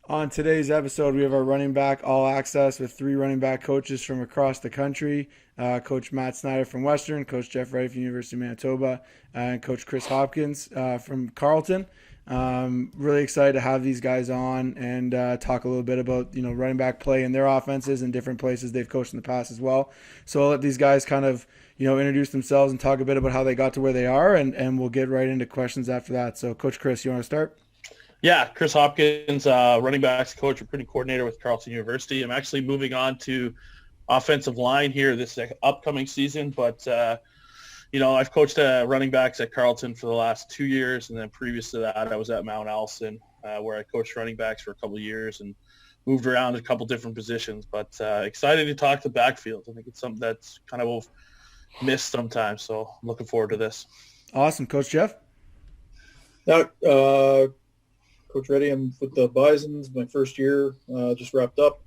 On today's episode, we have our running back all access with three running back coaches from across the country. Coach Matt Snyder from Western, Coach Jeff Wright from University of Manitoba, and Coach Chris Hopkins from Carleton. Really excited to have these guys on and talk a little bit about running back play and their offenses and different places they've coached in the past as well. So I'll let these guys kind of introduce themselves and talk a bit about how they got to where they are, and we'll get right into questions after that. So Coach Chris, you want to start? Yeah, Chris Hopkins, running backs coach, recruiting coordinator with Carleton University. I'm actually moving on to offensive line here this upcoming season, but I've coached running backs at Carleton for the last 2 years, and then previous to that, I was at Mount Allison, where I coached running backs for a couple of years and moved around a couple different positions. But excited to talk the backfield. I think it's something that's kind of missed sometimes, so I'm looking forward to this. Awesome, Coach Jeff. Yeah, Coach Reddy, I'm with the Bisons. My first year just wrapped up.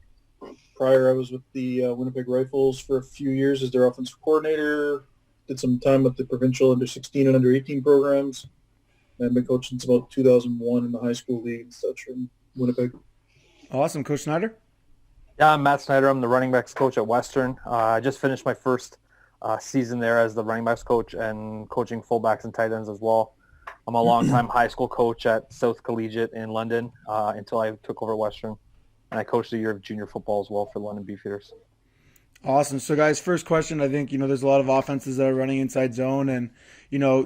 Prior, I was with the Winnipeg Rifles for a few years as their offensive coordinator. Did some time with the provincial under 16 and under 18 programs. And I've been coaching since about 2001 in the high school league and such in Winnipeg. Awesome, Coach Snyder. Yeah, I'm Matt Snyder. I'm the running backs coach at Western. I just finished my first season there as the running backs coach and coaching fullbacks and tight ends as well. I'm a longtime high school coach at South Collegiate in London until I took over Western. And I coached a year of junior football as well for London Beefeaters. Awesome. So, guys, first question, I think, there's a lot of offenses that are running inside zone and,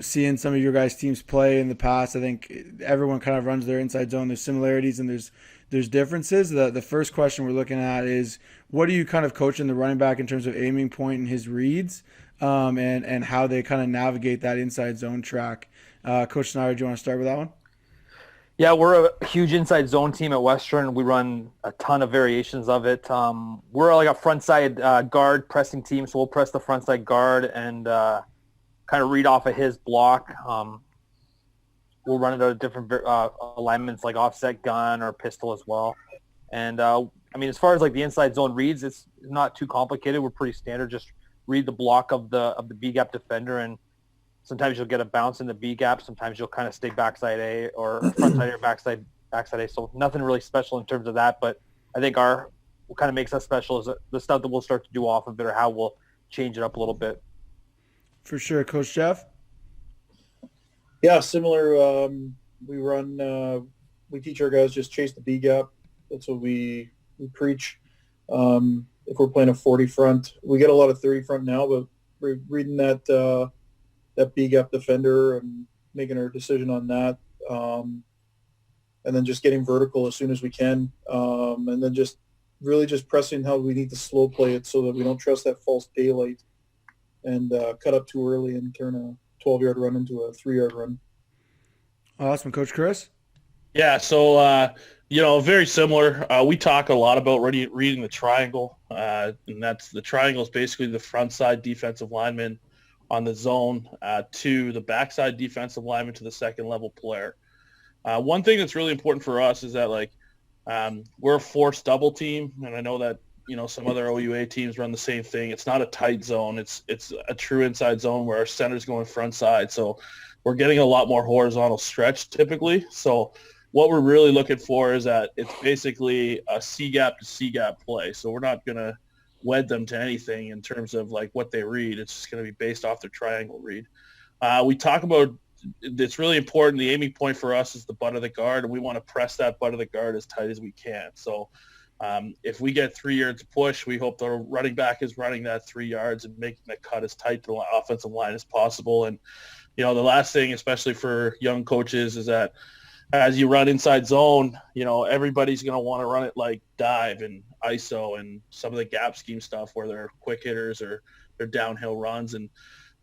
seeing some of your guys' teams play in the past, I think everyone kind of runs their inside zone. There's similarities and there's differences. The first question we're looking at is, what do you kind of coach in the running back in terms of aiming point and his reads and how they kind of navigate that inside zone track? Coach Snyder, do you want to start with that one? Yeah, we're a huge inside zone team at Western. We run a ton of variations of it. We're like a front side guard pressing team, so we'll press the front side guard and kind of read off of his block. We'll run it out of different alignments like offset gun or pistol as well. And as far as like the inside zone reads, it's not too complicated. We're pretty standard. Just read the block of the B gap defender, and sometimes you'll get a bounce in the B gap. Sometimes you'll kind of stay backside A or front side or backside A. So nothing really special in terms of that. But I think what kind of makes us special is the stuff that we'll start to do off of it or how we'll change it up a little bit. For sure. Coach Jeff? Yeah, similar. We teach our guys just chase the B gap. That's what we preach. If we're playing a 40 front, we get a lot of 30 front now, but we're reading that B gap defender and making our decision on that. And then just getting vertical as soon as we can. And then just really just pressing how we need to slow play it so that we don't trust that false daylight and cut up too early and turn a 12-yard run into a 3-yard run. Awesome. Coach Chris? Yeah, so, very similar. We talk a lot about reading the triangle, and that's the triangle is basically the front side defensive lineman on the zone to the backside defensive lineman to the second level player. One thing that's really important for us is that we're a forced double team, and I know that some other OUA teams run the same thing. It's not a tight zone. It's a true inside zone where our center's going front side. So we're getting a lot more horizontal stretch typically. So what we're really looking for is that it's basically a C gap to C gap play. So we're not going to wed them to anything in terms of what they read. It's just going to be based off their triangle read. We talk about it's really important. The aiming point for us is the butt of the guard, and we want to press that butt of the guard as tight as we can. So if we get 3 yards push, we hope the running back is running that 3 yards and making the cut as tight to the offensive line as possible. And, the last thing, especially for young coaches, is that as you run inside zone, everybody's going to want to run it like dive and ISO and some of the gap scheme stuff where they're quick hitters or they're downhill runs. And,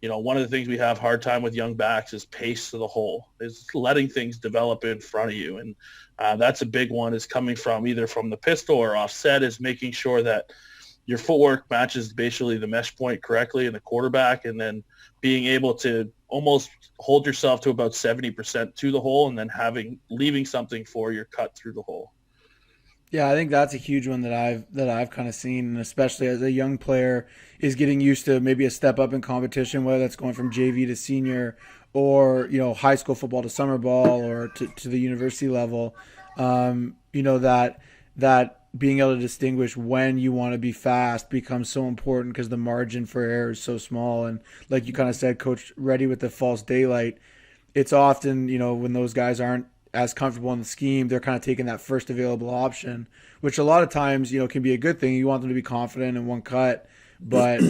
one of the things we have hard time with young backs is pace to the hole, is letting things develop in front of you. And that's a big one, is coming from either from the pistol or offset, is making sure that your footwork matches basically the mesh point correctly in the quarterback, and then being able to almost hold yourself to about 70% to the hole and then leaving something for your cut through the hole. Yeah, I think that's a huge one that I've kind of seen, and especially as a young player is getting used to maybe a step up in competition, whether that's going from JV to senior or high school football to summer ball or to the university level. That being able to distinguish when you want to be fast becomes so important because the margin for error is so small. And like you kind of said, Coach Reddy, with the false daylight, it's often, when those guys aren't as comfortable in the scheme, they're kind of taking that first available option, which a lot of times, can be a good thing. You want them to be confident in one cut, but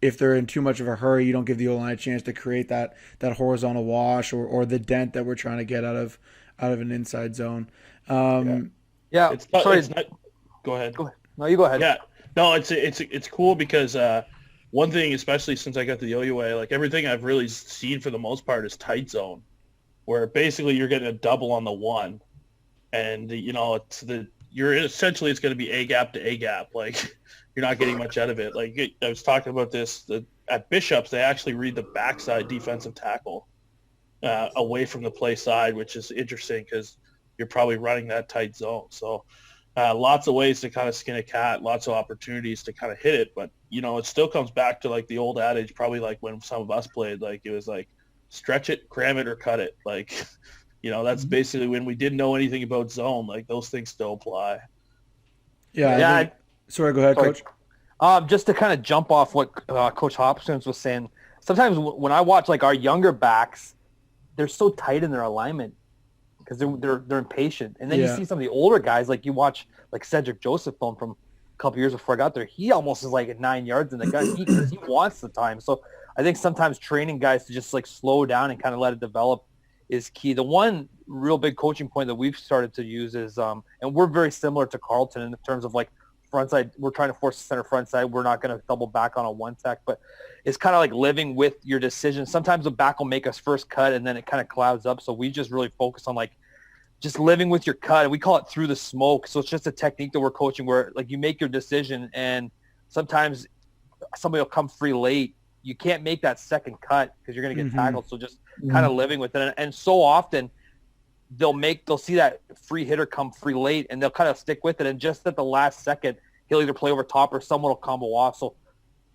if they're in too much of a hurry, you don't give the O-line a chance to create that horizontal wash or the dent that we're trying to get out of an inside zone. Yeah. Sorry. Go ahead. No, you go ahead. Yeah. No, it's cool because one thing, especially since I got the OUA, like everything I've really seen for the most part is tight zone, where basically you're getting a double on the one, and it's going to be A gap to A gap. Like you're not getting much out of it. Like I was talking about this at Bishops, they actually read the backside defensive tackle away from the play side, which is interesting because you're probably running that tight zone. So lots of ways to kind of skin a cat, lots of opportunities to kind of hit it. But, it still comes back to like the old adage, probably like when some of us played, like it was like stretch it, cram it, or cut it. Like, that's basically when we didn't know anything about zone. Like those things still apply. Yeah. Sorry, go ahead, Coach. Just to kind of jump off what Coach Hopkins was saying, sometimes when I watch like our younger backs, they're so tight in their alignment because they're impatient. And then you see some of the older guys, like you watch like Cedric Joseph film from a couple years before I got there. He almost is like at 9 yards in the gun because he wants the time. So I think sometimes training guys to just like slow down and kind of let it develop is key. The one real big coaching point that we've started to use is, and we're very similar to Carlton in terms of like front side. We're trying to force the center front side. We're not going to double back on a one tech, but it's kind of like living with your decision. Sometimes the back will make us first cut and then it kind of clouds up. So we just really focus on like just living with your cut, and we call it through the smoke. So it's just a technique that we're coaching where like you make your decision and sometimes somebody will come free late. You can't make that second cut because you're going to get tackled. So just kind of living with it. And so often they'll see that free hitter come free late and they'll kind of stick with it. And just at the last second, he'll either play over top or someone will combo off. So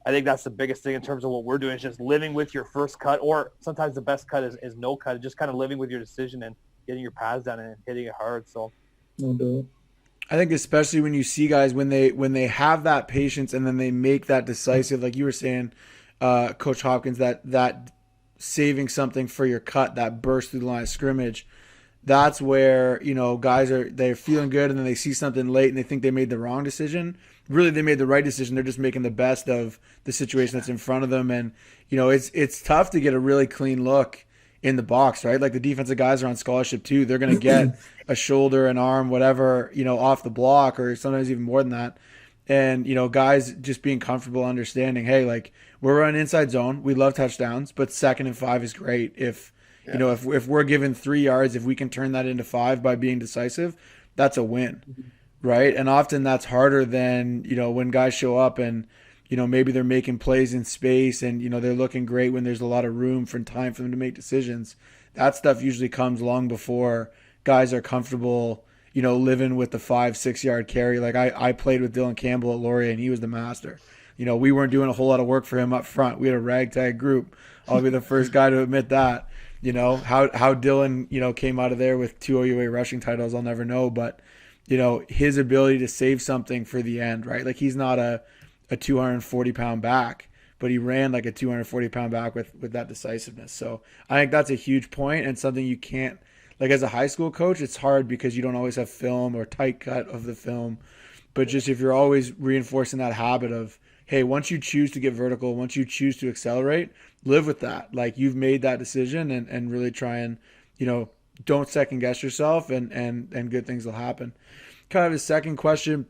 I think that's the biggest thing in terms of what we're doing is just living with your first cut, or sometimes the best cut is no cut. Just kind of living with your decision and getting your pads down and hitting it hard. So I think especially when you see guys when they have that patience and then they make that decisive, like you were saying, Coach Hopkins, that saving something for your cut, that burst through the line of scrimmage, that's where, guys they're feeling good and then they see something late and they think they made the wrong decision. Really, they made the right decision. They're just making the best of the situation that's in front of them. And, it's tough to get a really clean look in the box, right? Like the defensive guys are on scholarship too. They're going to get a shoulder, an arm, whatever, off the block, or sometimes even more than that. And, guys just being comfortable understanding, hey, like we're running inside zone. We love touchdowns, but 2nd and 5 is great. If we're given 3 yards, if we can turn that into 5 by being decisive, that's a win, right? And often that's harder than, when guys show up and, maybe they're making plays in space and, they're looking great when there's a lot of room for time for them to make decisions. That stuff usually comes long before guys are comfortable, living with the 5-6 yard carry. Like I played with Dylan Campbell at Laurier and he was the master. We weren't doing a whole lot of work for him up front. We had a ragtag group. I'll be the first guy to admit that. How Dylan, came out of there with 2 OUA rushing titles, I'll never know. But, his ability to save something for the end, right? Like he's not a 240-pound back, but he ran like a 240-pound back with that decisiveness. So I think that's a huge point and something you can't, like as a high school coach, it's hard because you don't always have film or tight cut of the film. But just if you're always reinforcing that habit of, hey, once you choose to get vertical, once you choose to accelerate, live with that. Like you've made that decision and really try and, don't second guess yourself and good things will happen. Kind of a second question.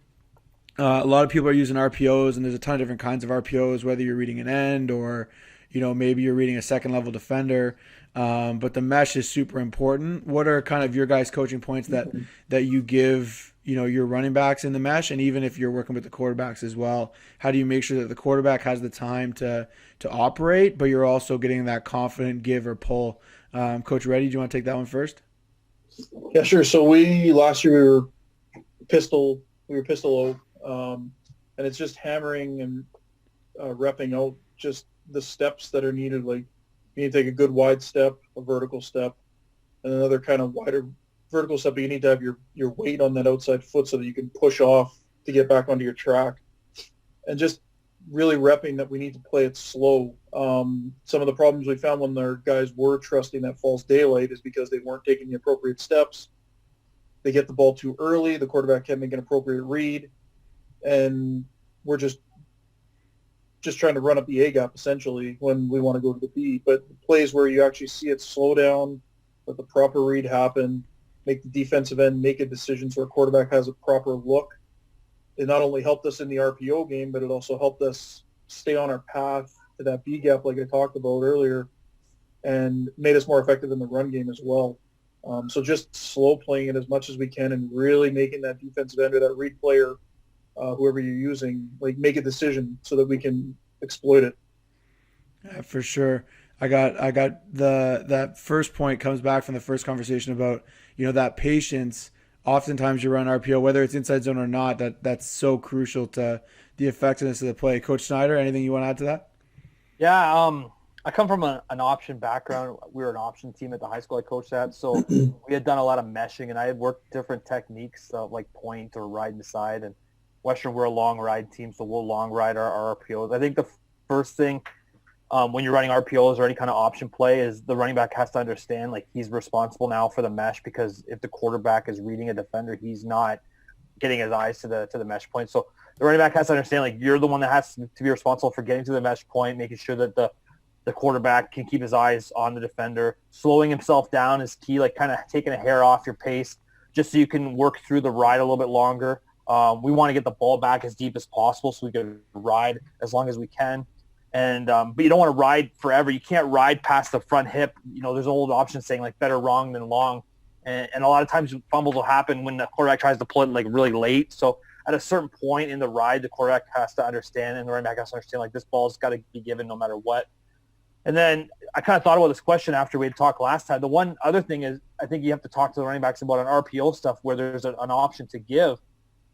A lot of people are using RPOs and there's a ton of different kinds of RPOs, whether you're reading an end or, maybe you're reading a second level defender. But the mesh is super important. What are kind of your guys' coaching points that you give, your running backs in the mesh? And even if you're working with the quarterbacks as well, how do you make sure that the quarterback has the time to operate, but you're also getting that confident give or pull? Coach Reddy, do you want to take that one first? Yeah, sure. So last year we were pistol and it's just hammering and repping out just the steps that are needed. Like you need to take a good wide step, a vertical step, and another kind of wider vertical step, but you need to have your weight on that outside foot so that you can push off to get back onto your track. And just really repping that we need to play it slow. Some of the problems we found when our guys were trusting that false daylight is because they weren't taking the appropriate steps. They get the ball too early. The quarterback can't make an appropriate read. And we're just trying to run up the A gap essentially when we want to go to the B. But the plays where you actually see it slow down, let the proper read happen, make the defensive end make a decision so our quarterback has a proper look. It not only helped us in the RPO game, but it also helped us stay on our path to that B gap like I talked about earlier, and made us more effective in the run game as well. So just slow playing it as much as we can and really making that defensive end or that read player, whoever you're using, like make a decision so that we can exploit it. Yeah, for sure. I got that first point comes back from the first conversation about, that patience. Oftentimes you run RPO, whether it's inside zone or not, that's so crucial to the effectiveness of the play. Coach Snyder, anything you want to add to that? Yeah, I come from an option background. We were an option team at the high school I coached at, so we had done a lot of meshing, and I had worked different techniques of like point or ride the side. And Western, we're a long ride team, so we'll long ride our RPOs. I think the first thing when you're running RPOs or any kind of option play is the running back has to understand like he's responsible now for the mesh, because if the quarterback is reading a defender, he's not getting his eyes to the mesh point. So the running back has to understand like you're the one that has to be responsible for getting to the mesh point, making sure that the quarterback can keep his eyes on the defender. Slowing himself down is key, like kind of taking a hair off your pace just so you can work through the ride a little bit longer. We want to get the ball back as deep as possible so we can ride as long as we can. And but you don't want to ride forever. You can't ride past the front hip. There's an old option saying like better wrong than long. And a lot of times fumbles will happen when the quarterback tries to pull it like really late. So at a certain point in the ride, the quarterback has to understand and the running back has to understand like this ball's got to be given no matter what. And then I kind of thought about this question after we had talked last time. The one other thing is I think you have to talk to the running backs about an RPO stuff where there's an option to give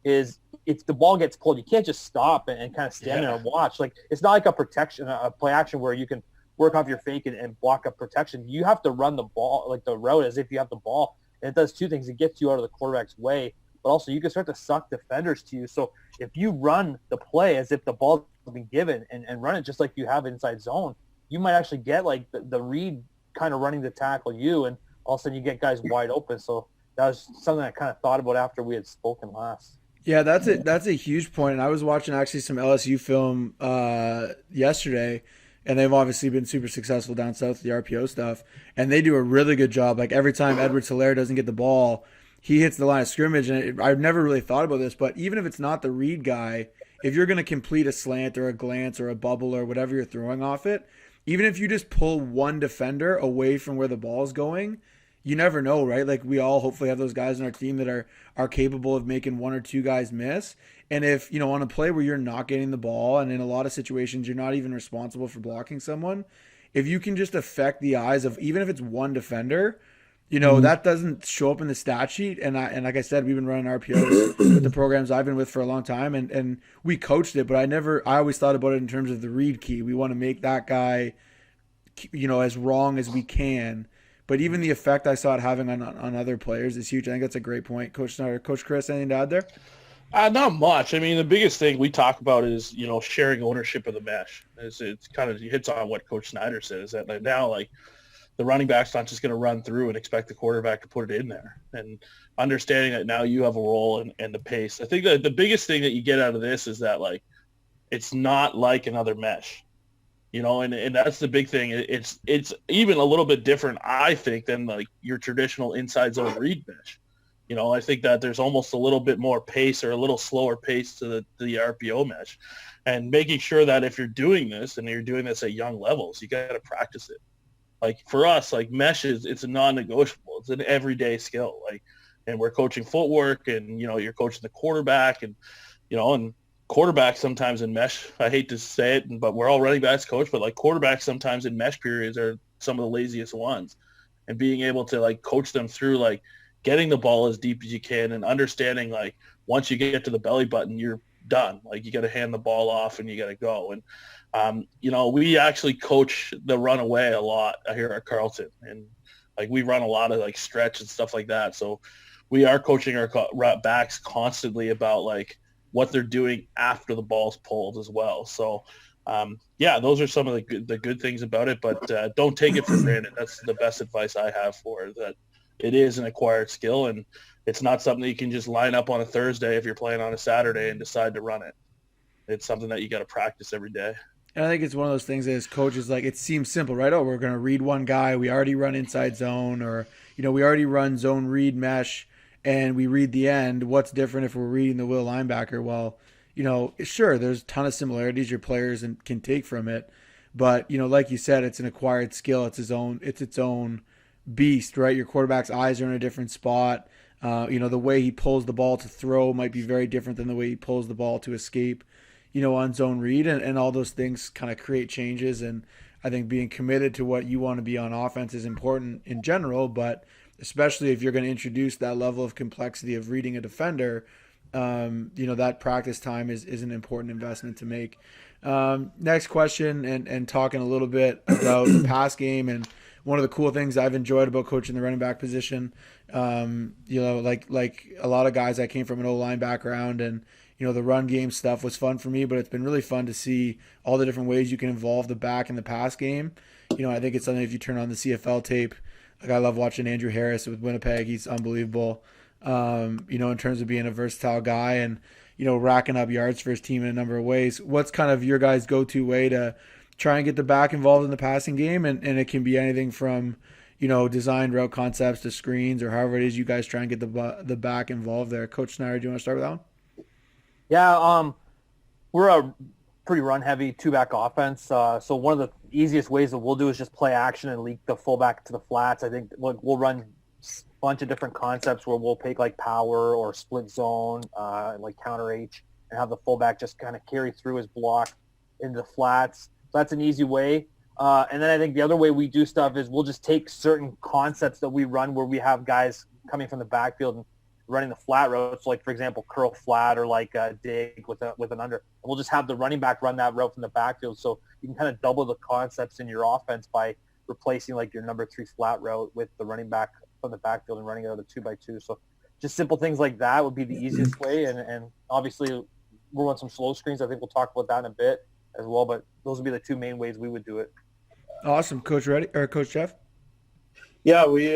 is if the ball gets pulled, you can't just stop and kind of stand there and watch. Like it's not like a protection, a play action where you can work off your fake and block up protection. You have to run the ball, like the route as if you have the ball. And it does two things. It gets you out of the quarterback's way, but also you can start to suck defenders to you. So if you run the play as if the ball has been given and run it just like you have inside zone, you might actually get like the read kind of running to tackle you, and all of a sudden you get guys wide open. So that was something I kind of thought about after we had spoken last. Yeah, that's a huge point. And I was watching actually some LSU film yesterday, and they've obviously been super successful down south with the RPO stuff, and they do a really good job. Like every time Edwards-Helaire doesn't get the ball, he hits the line of scrimmage. And I've never really thought about this, but even if it's not the read guy, if you're going to complete a slant or a glance or a bubble or whatever you're throwing off it, even if you just pull one defender away from where the ball's going, you never know, right? Like we all hopefully have those guys in our team that are capable of making one or two guys miss. And if, on a play where you're not getting the ball and in a lot of situations you're not even responsible for blocking someone, if you can just affect the eyes of even if it's one defender, that doesn't show up in the stat sheet. And like I said, we've been running RPOs with the programs I've been with for a long time, and we coached it, but I always thought about it in terms of the read key. We want to make that guy, as wrong as we can. But even the effect I saw it having on other players is huge. I think that's a great point. Coach Snyder, Coach Chris, anything to add there? Not much. I mean, the biggest thing we talk about is, sharing ownership of the mesh. It's kind of hits on what Coach Snyder said, is that now, like, the running back's not just going to run through and expect the quarterback to put it in there. And understanding that now you have a role and the pace. I think that the biggest thing that you get out of this is that, like, it's not like another mesh. And that's the big thing. It's even a little bit different, I think, than like your traditional inside zone read mesh. I think that there's almost a little bit more pace or a little slower pace to the RPO mesh, and making sure that if you're doing this and you're doing this at young levels, you got to practice it. Like for us, like mesh it's a non-negotiable. It's an everyday skill. Like, and we're coaching footwork, and you're coaching the quarterback, and and quarterbacks sometimes in mesh, I hate to say it, but we're all running backs coach, but like quarterbacks sometimes in mesh periods are some of the laziest ones, and being able to like coach them through like getting the ball as deep as you can and understanding like once you get to the belly button, you're done. Like you got to hand the ball off and you got to go. And, we actually coach the runaway a lot here at Carleton, and Like we run a lot of like stretch and stuff like that. So we are coaching our backs constantly about like what they're doing after the ball's pulled as well. So yeah, those are some of the good things about it, but don't take it for granted. That's the best advice I have for it, that it is an acquired skill, and it's not something that you can just line up on a Thursday if you're playing on a Saturday and decide to run it. It's something that you got to practice every day. And I think it's one of those things that as coaches, like, it seems simple, right? Oh, we're going to read one guy. We already run inside zone, or, we already run zone read mesh, and we read the end. What's different if we're reading the will linebacker? Well, sure, there's a ton of similarities your players can take from it. But, like you said, it's an acquired skill. It's its own beast, right? Your quarterback's eyes are in a different spot. The way he pulls the ball to throw might be very different than the way he pulls the ball to escape, on zone read, and all those things kind of create changes. And I think being committed to what you want to be on offense is important in general, but especially if you're going to introduce that level of complexity of reading a defender, that practice time is an important investment to make. Next question, and talking a little bit about the pass game, and one of the cool things I've enjoyed about coaching the running back position, like a lot of guys, I came from an O-line background, and the run game stuff was fun for me, but it's been really fun to see all the different ways you can involve the back in the pass game. I think it's something, if you turn on the CFL tape, like I love watching Andrew Harris with Winnipeg. He's unbelievable, in terms of being a versatile guy and, racking up yards for his team in a number of ways. What's kind of your guys' go-to way to try and get the back involved in the passing game? And it can be anything from, designed route concepts to screens, or however it is you guys try and get the back involved there. Coach Snyder, do you want to start with that one? Yeah, we're a pretty run-heavy two-back offense. So one of the easiest ways that we'll do is just play action and leak the fullback to the flats. I think we'll run a bunch of different concepts where we'll take like power or split zone, like counter H, and have the fullback just kind of carry through his block into the flats. So that's an easy way. And then I think the other way we do stuff is we'll just take certain concepts that we run where we have guys coming from the backfield and running the flat routes, like, for example, curl flat, or like dig with an under. And we'll just have the running back run that route from the backfield. So you can kind of double the concepts in your offense by replacing like your number 3 flat route with the running back from the backfield and running it out of 2x2. So just simple things like that would be the easiest way. And obviously we'll run some slow screens. I think we'll talk about that in a bit as well, but those would be the two main ways we would do it. Awesome. Coach Jeff? Yeah, we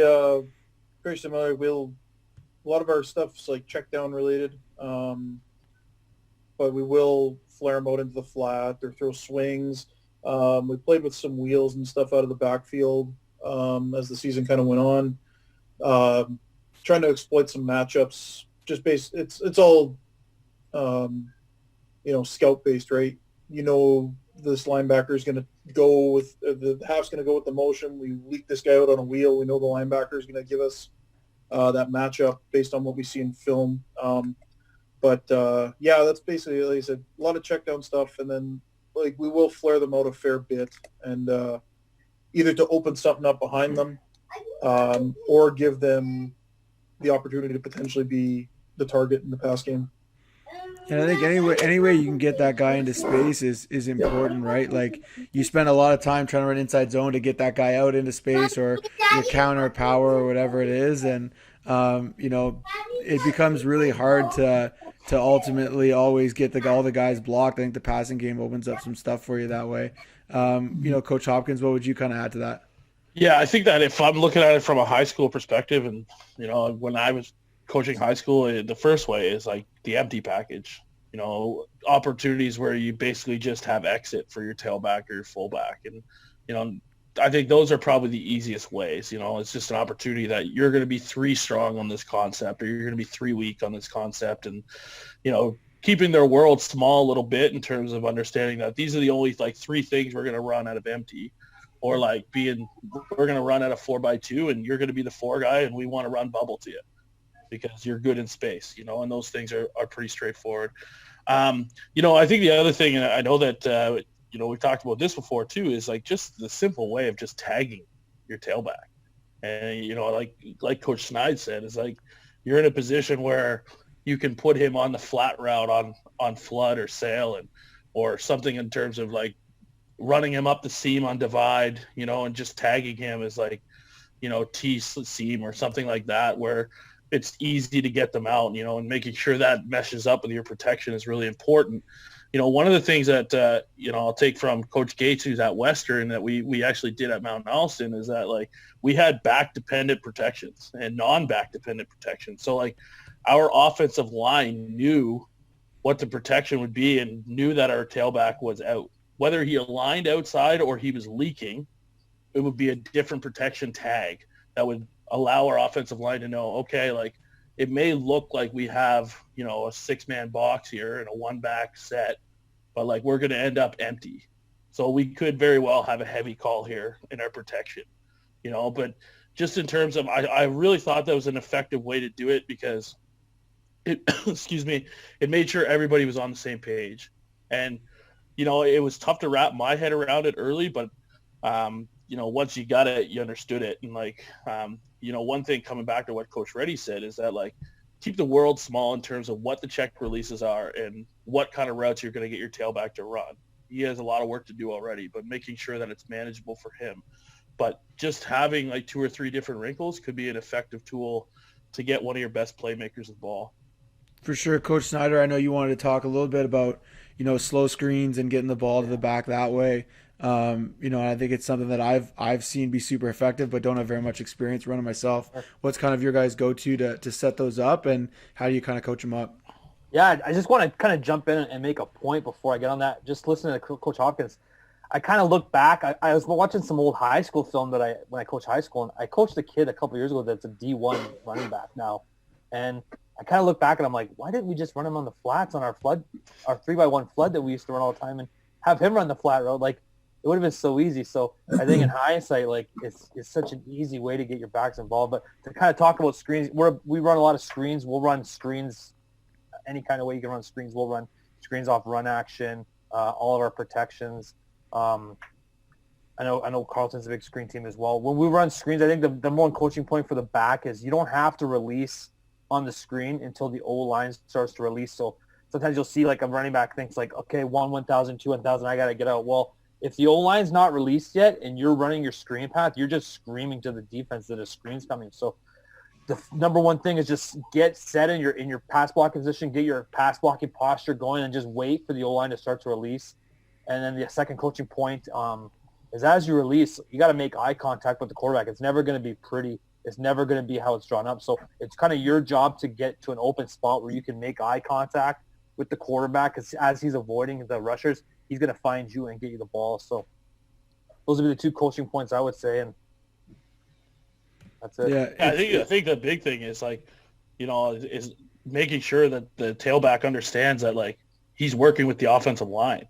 very similar. A lot of our stuff's like check down related, but we will flare them out into the flat or throw swings. We played with some wheels and stuff out of the backfield as the season kind of went on. Trying to exploit some matchups. It's all scout based, right? This linebacker is going to go with the half's going to go with the motion. We leak this guy out on a wheel. We know the linebacker is going to give us that matchup based on what we see in film. That's basically, like I said, a lot of check down stuff, and then like we will flare them out a fair bit, and either to open something up behind them or give them the opportunity to potentially be the target in the pass game. And I think any way you can get that guy into space is important, right? Like, you spend a lot of time trying to run inside zone to get that guy out into space, or your counter power or whatever it is, and it becomes really hard to ultimately always get all the guys blocked. I think the passing game opens up some stuff for you that way. Coach Hopkins, what would you kind of add to that? Yeah, I think that if I'm looking at it from a high school perspective, and when I was coaching high school, the first way is like the empty package, opportunities where you basically just have exit for your tailback or your fullback. And, I think those are probably the easiest ways. It's just an opportunity that you're going to be 3 strong on this concept, or you're going to be 3 weak on this concept. And, keeping their world small a little bit in terms of understanding that these are the only like 3 things we're going to run out of empty, or like we're going to run out of 4x2 and you're going to be the 4 guy and we want to run bubble to you because you're good in space, and those things are pretty straightforward. I think the other thing, and I know that, we've talked about this before too, is like just the simple way of just tagging your tailback. And, like Coach Snide said, is like you're in a position where you can put him on the flat route on flood or sail, or something in terms of like running him up the seam on divide, and just tagging him is like, T seam or something like that where it's easy to get them out, and making sure that meshes up with your protection is really important. One of the things that, I'll take from Coach Gates, who's at Western, that we actually did at Mount Allston, is that, like, we had back-dependent protections and non-back-dependent protections. So, like, our offensive line knew what the protection would be and knew that our tailback was out. Whether he aligned outside or he was leaking, it would be a different protection tag that would allow our offensive line to know, okay, like, it may look like we have, a six-man box here and a one-back set, but, like, we're going to end up empty. So we could very well have a heavy call here in our protection, But just in terms of, I really thought that was an effective way to do it because it, excuse me, it made sure everybody was on the same page. And, it was tough to wrap my head around it early, but, once you got it, you understood it. And, like, one thing coming back to what Coach Reddy said is that, like, keep the world small in terms of what the check releases are and what kind of routes you're going to get your tailback to run. He has a lot of work to do already, but making sure that it's manageable for him. But just having, like, 2 or 3 different wrinkles could be an effective tool to get one of your best playmakers the ball. For sure. Coach Snyder, I know you wanted to talk a little bit about, slow screens and getting the ball to the back that way. I think it's something that I've seen be super effective, but don't have very much experience running myself. What's kind of your guys' go-to to set those up, and how do you kind of coach them up? Yeah, I just want to kind of jump in and make a point before I get on that. Just listening to Coach Hopkins, I kind of look back. I was watching some old high school film when I coached high school, and I coached a kid a couple years ago that's a D1 running back now, and I kind of look back and I'm like, why didn't we just run him on the flats on our 3x1 flood that we used to run all the time and have him run the flat road? Like, it would have been so easy. So I think in hindsight, like, it's such an easy way to get your backs involved. But to kind of talk about screens, we run a lot of screens. We'll run screens any kind of way you can run screens. We'll run screens off run action, all of our protections. I know Carlton's a big screen team as well. When we run screens, I think the number one coaching point for the back is you don't have to release on the screen until the O-line starts to release. So sometimes you'll see, like, a running back thinks, like, okay, 1,000, 2, 1,000, I got to get out. Well, if the O-line's not released yet and you're running your screen path, you're just screaming to the defense that a screen's coming. So the number one thing is just get set in your pass blocking position, get your pass blocking posture going, and just wait for the O-line to start to release. And then the second coaching point is as you release, you got to make eye contact with the quarterback. It's never going to be pretty. It's never going to be how it's drawn up. So it's kind of your job to get to an open spot where you can make eye contact with the quarterback, because as he's avoiding the rushers, he's going to find you and get you the ball. So those would be the 2 coaching points I would say, and that's it. Yeah, I think the big thing is, like, is making sure that the tailback understands that, like, he's working with the offensive line.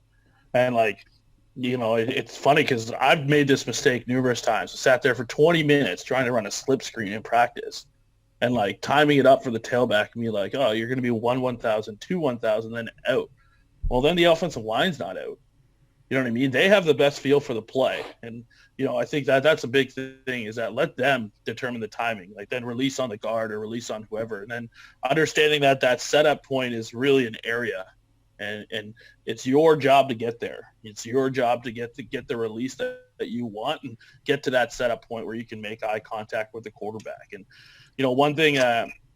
And, like, it's funny because I've made this mistake numerous times. I sat there for 20 minutes trying to run a slip screen in practice and, like, timing it up for the tailback and be like, oh, you're going to be 1,000, 2,000, then out. Well, then the offensive line's not out. You know what I mean? They have the best feel for the play. And, I think that's a big thing, is that let them determine the timing, like, then release on the guard or release on whoever. And then understanding that setup point is really an area. And it's your job to get there. It's your job to get the release that you want and get to that setup point where you can make eye contact with the quarterback. And, one thing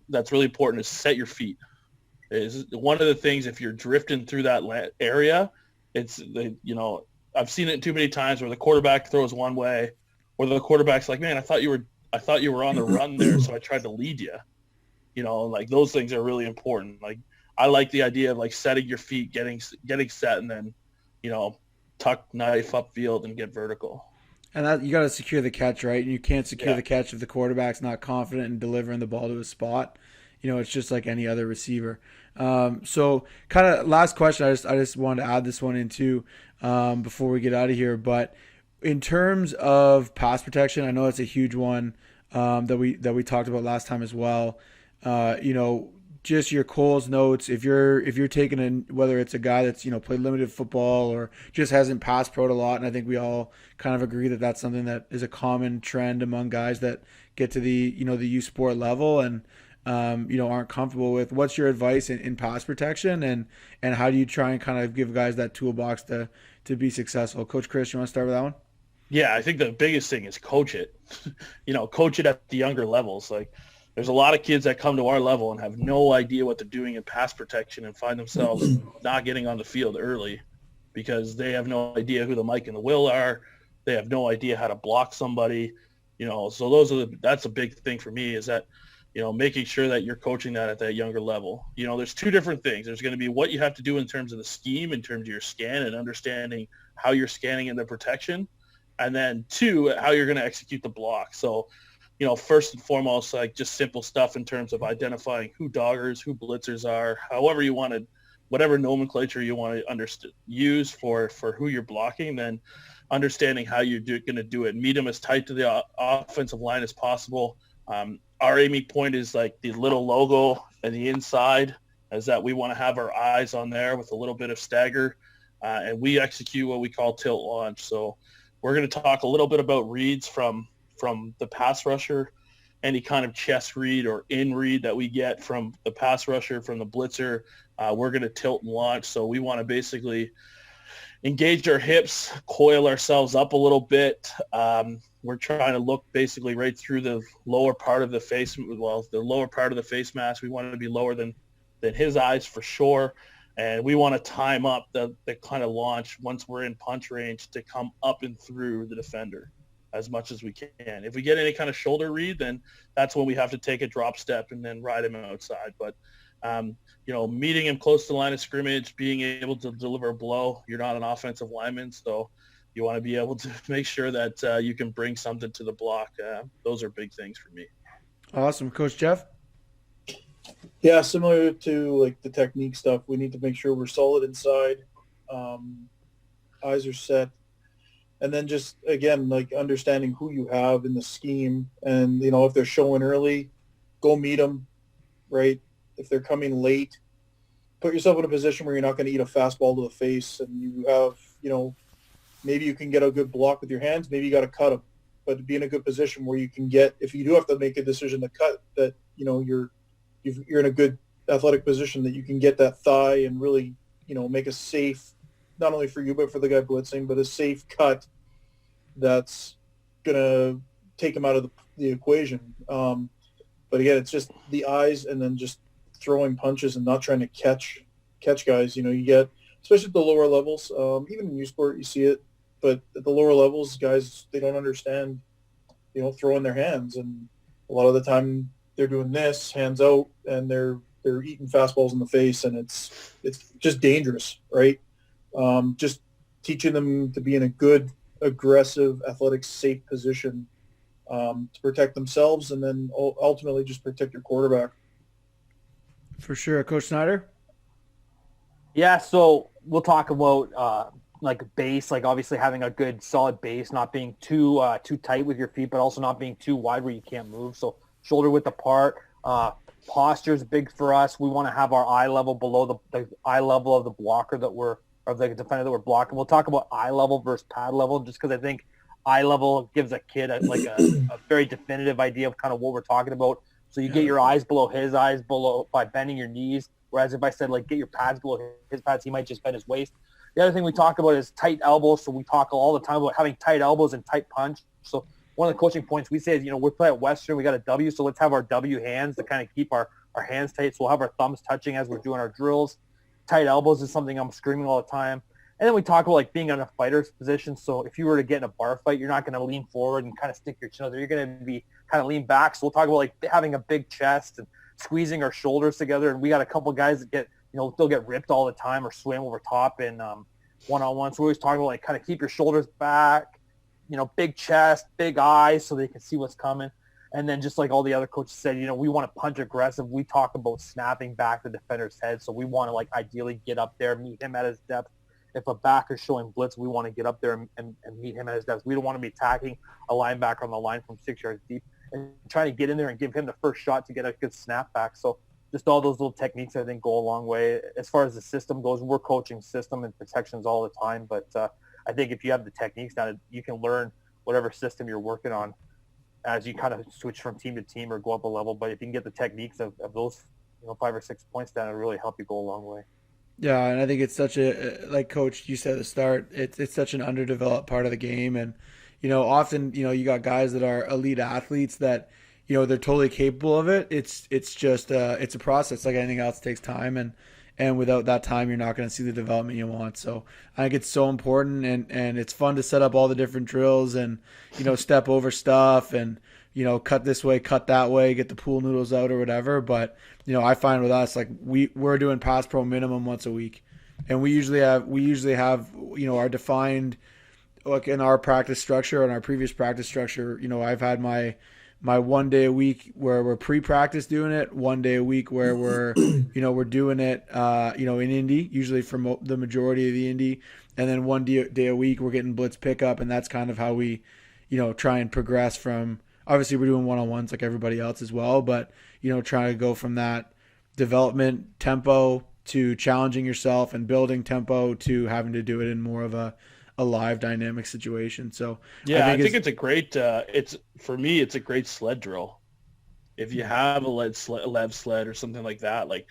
that's really important is set your feet. Is one of the things, if you're drifting through that area, I've seen it too many times where the quarterback throws one way, or the quarterback's like, man, I thought you were on the run there, so I tried to lead you. Like, those things are really important. Like, I like the idea of, like, setting your feet, getting set, and then, tuck knife upfield and get vertical. And that, you got to secure the catch, right? And you can't secure the catch if the quarterback's not confident in delivering the ball to a spot. It's just like any other receiver. So kind of last question, I just wanted to add this one in too before we get out of here. But in terms of pass protection, I know it's a huge one that we talked about last time as well. Just your Cole's notes, if you're taking in, whether it's a guy that's played limited football or just hasn't pass pro'd a lot, and I think we all kind of agree that that's something that is a common trend among guys that get to the the USPORT level and aren't comfortable with. What's your advice in pass protection, and how do you try and kind of give guys that toolbox to be successful? Coach Chris, you want to start with that one? Yeah, I think the biggest thing is coach it. Coach it at the younger levels. Like, there's a lot of kids that come to our level and have no idea what they're doing in pass protection and find themselves not getting on the field early because they have no idea who the Mike and the Will are. They have no idea how to block somebody. So that's a big thing for me is that, making sure that you're coaching that at that younger level. There's two different things. There's going to be what you have to do in terms of the scheme, in terms of your scan and understanding how you're scanning in the protection. And then two, how you're going to execute the block. So, first and foremost, like just simple stuff in terms of identifying who doggers, who blitzers are, however you want to, whatever nomenclature you want to use for who you're blocking, then understanding how you're going to do it. Meet them as tight to the offensive line as possible. Our aiming point is like the little logo and the inside, is that we want to have our eyes on there with a little bit of stagger, and we execute what we call tilt launch. So we're going to talk a little bit about reads from the pass rusher, any kind of chest read or in read that we get from the pass rusher, from the blitzer. We're going to tilt and launch. So we want to basically engage our hips, coil ourselves up a little bit. We're trying to look basically right through the lower part of the face. Well, the lower part of the face mask, we want it to be lower than his eyes for sure. And we want to time up the kind of launch once we're in punch range to come up and through the defender as much as we can. If we get any kind of shoulder read, then that's when we have to take a drop step and then ride him outside. But, meeting him close to the line of scrimmage, being able to deliver a blow, you're not an offensive lineman, so you want to be able to make sure that you can bring something to the block. Those are big things for me. Awesome. Coach Jeff? Yeah, similar to like the technique stuff, we need to make sure we're solid inside, eyes are set, and then just again like understanding who you have in the scheme, and if they're showing early, go meet them, right? If they're coming late, put yourself in a position where you're not going to eat a fastball to the face, and you have maybe you can get a good block with your hands, maybe you got to cut them, but to be in a good position where you can get, if you do have to make a decision to cut, that you're in a good athletic position that you can get that thigh and really, make a safe, not only for you, but for the guy blitzing, but a safe cut that's going to take him out of the equation. But again, it's just the eyes and then just throwing punches and not trying to catch guys. You get, especially at the lower levels, even in USPORT, you see it, but at the lower levels, guys, they don't understand, throwing their hands. And a lot of the time, they're doing this, hands out, and they're eating fastballs in the face, and it's just dangerous, right? Just teaching them to be in a good, aggressive, athletic, safe position to protect themselves, and then ultimately just protect your quarterback. For sure. Coach Snyder? Yeah, so we'll talk about like base, like obviously having a good solid base, not being too tight with your feet, but also not being too wide where you can't move. So shoulder width apart. Posture is big for us. We want to have our eye level below the eye level of the blocker of the defender that we're blocking. We'll talk about eye level versus pad level, just because I think eye level gives a kid a very definitive idea of kind of what we're talking about. So you get your eyes below his eyes below by bending your knees. Whereas if I said like get your pads below his pads, he might just bend his waist. The other thing we talk about is tight elbows. So we talk all the time about having tight elbows and tight punch. So one of the coaching points we say is, we're playing at Western, we got a W, so let's have our W hands to kind of keep our hands tight. So we'll have our thumbs touching as we're doing our drills. Tight elbows is something I'm screaming all the time. And then we talk about like being in a fighter's position. So if you were to get in a bar fight, you're not going to lean forward and kind of stick your chin out there. You're going to be kind of lean back. So we'll talk about like having a big chest and squeezing our shoulders together. And we got a couple of guys that get, they'll get ripped all the time or swim over top in one-on-one. So we always talk about like kind of keep your shoulders back, big chest, big eyes so they can see what's coming. And then just like all the other coaches said, we want to punch aggressive. We talk about snapping back the defender's head. So we want to like ideally get up there, meet him at his depth. If a backer's showing blitz, we want to get up there and meet him at his depth. We don't want to be attacking a linebacker on the line from 6 yards deep and trying to get in there and give him the first shot to get a good snap back. So just all those little techniques, I think, go a long way. As far as the system goes, we're coaching system and protections all the time. But I think if you have the techniques down, you can learn whatever system you're working on as you kind of switch from team to team or go up a level. But if you can get the techniques of those 5 or 6 points down, it'll really help you go a long way. Yeah, and I think it's such like Coach, you said at the start, it's such an underdeveloped part of the game. And, often, you got guys that are elite athletes that, they're totally capable of it. It's just it's a process like anything else. It takes time, and without that time, you're not going to see the development you want. So I think it's so important, and it's fun to set up all the different drills and, step over stuff and, cut this way, cut that way, get the pool noodles out or whatever. But, I find with us, like we're doing pass pro minimum once a week. And we usually have, our defined, like in our practice structure and our previous practice structure, I've had my 1 day a week where we're pre-practice doing it, 1 day a week where we're, we're doing it, in Indy, usually for the majority of the Indy. And then 1 day a week, we're getting blitz pickup. And that's kind of how we, try and progress from, obviously we're doing one-on-ones like everybody else as well, but, trying to go from that development tempo to challenging yourself and building tempo to having to do it in more of a live dynamic situation. So yeah, I think it's a great, for me, it's a great sled drill. If you have a lev sled or something like that, like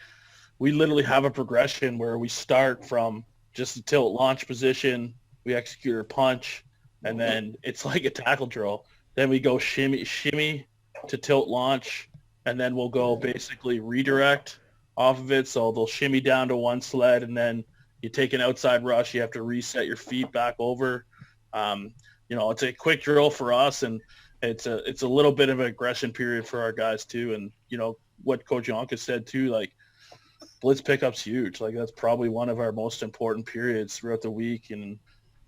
we literally have a progression where we start from just a tilt launch position, we execute our punch, and then it's like a tackle drill. Then we go shimmy to tilt launch, and then we'll go basically redirect off of it. So they'll shimmy down to one sled, and then you take an outside rush. You have to reset your feet back over. It's a quick drill for us, and it's a little bit of an aggression period for our guys too. And what Coach Yonka said too, like blitz pickup's huge. Like that's probably one of our most important periods throughout the week. And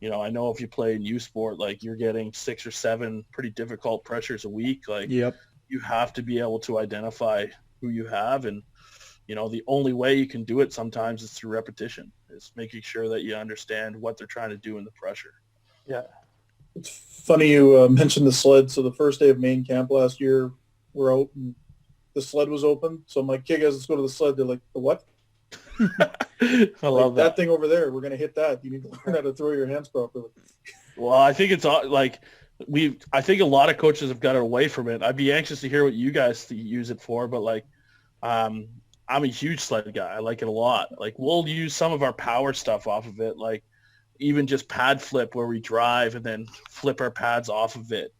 I know if you play in USPORT, like you're getting 6 or 7 pretty difficult pressures a week. Like Yep. You have to be able to identify who you have, and the only way you can do it sometimes is through repetition. Is making sure that you understand what they're trying to do in the pressure. Yeah. It's funny you mentioned the sled. So the first day of main camp last year, we're out and the sled was open. So I'm like, okay, guys, let's go to the sled. They're like, the what? I love that thing over there. We're going to hit that. You need to learn how to throw your hands properly. Well, I think it's like I think a lot of coaches have got away from it. I'd be anxious to hear what you guys use it for, but like, I'm a huge sled guy. I like it a lot. Like we'll use some of our power stuff off of it, like even just pad flip where we drive and then flip our pads off of it,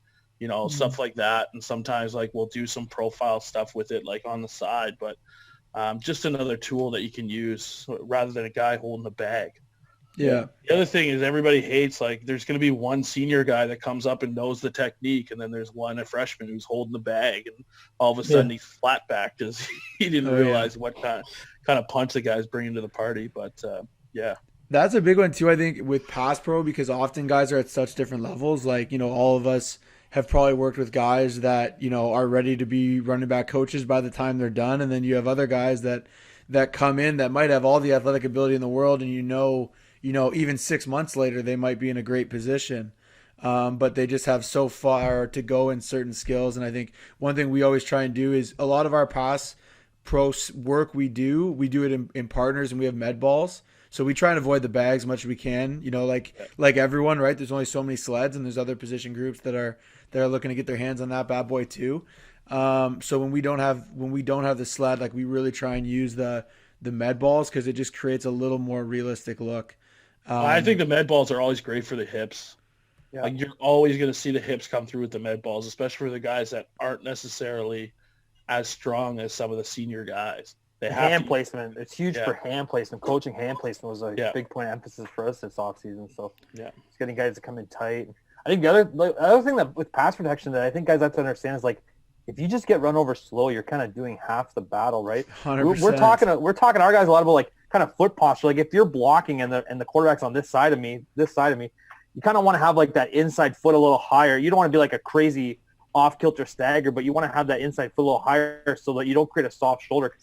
stuff like that. And sometimes like we'll do some profile stuff with it, like on the side, but just another tool that you can use rather than a guy holding a bag. Yeah. The other thing is everybody hates, like there's going to be one senior guy that comes up and knows the technique, and then there's a freshman who's holding the bag, and all of a sudden he's flat back because he didn't realize what kind of punch the guy's bringing to the party. But yeah. That's a big one too, I think, with pass pro, because often guys are at such different levels. Like, all of us have probably worked with guys that, are ready to be running back coaches by the time they're done. And then you have other guys that come in that might have all the athletic ability in the world, and even 6 months later, they might be in a great position. But they just have so far to go in certain skills. And I think one thing we always try and do is a lot of our pass pro work we do it in partners, and we have med balls. So we try and avoid the bags as much as we can, like everyone, right? There's only so many sleds, and there's other position groups that are looking to get their hands on that bad boy too. So when we don't have the sled, like we really try and use the med balls, because it just creates a little more realistic look. I think the med balls are always great for the hips. Yeah. Like you're always going to see the hips come through with the med balls, especially for the guys that aren't necessarily as strong as some of the senior guys. They have hand placement. It's huge for hand placement. Coaching hand placement was a big point of emphasis for us this offseason. So it's getting guys to come in tight. I think the other thing that with pass protection that I think guys have to understand is, like, if you just get run over slow, you're kind of doing half the battle, right? 100%. We're talking to our guys a lot about, like, kind of foot posture. Like if you're blocking and the quarterback's on this side of me, you kind of want to have like that inside foot a little higher. You don't want to be like a crazy off kilter stagger, but you want to have that inside foot a little higher so that you don't create a soft shoulder.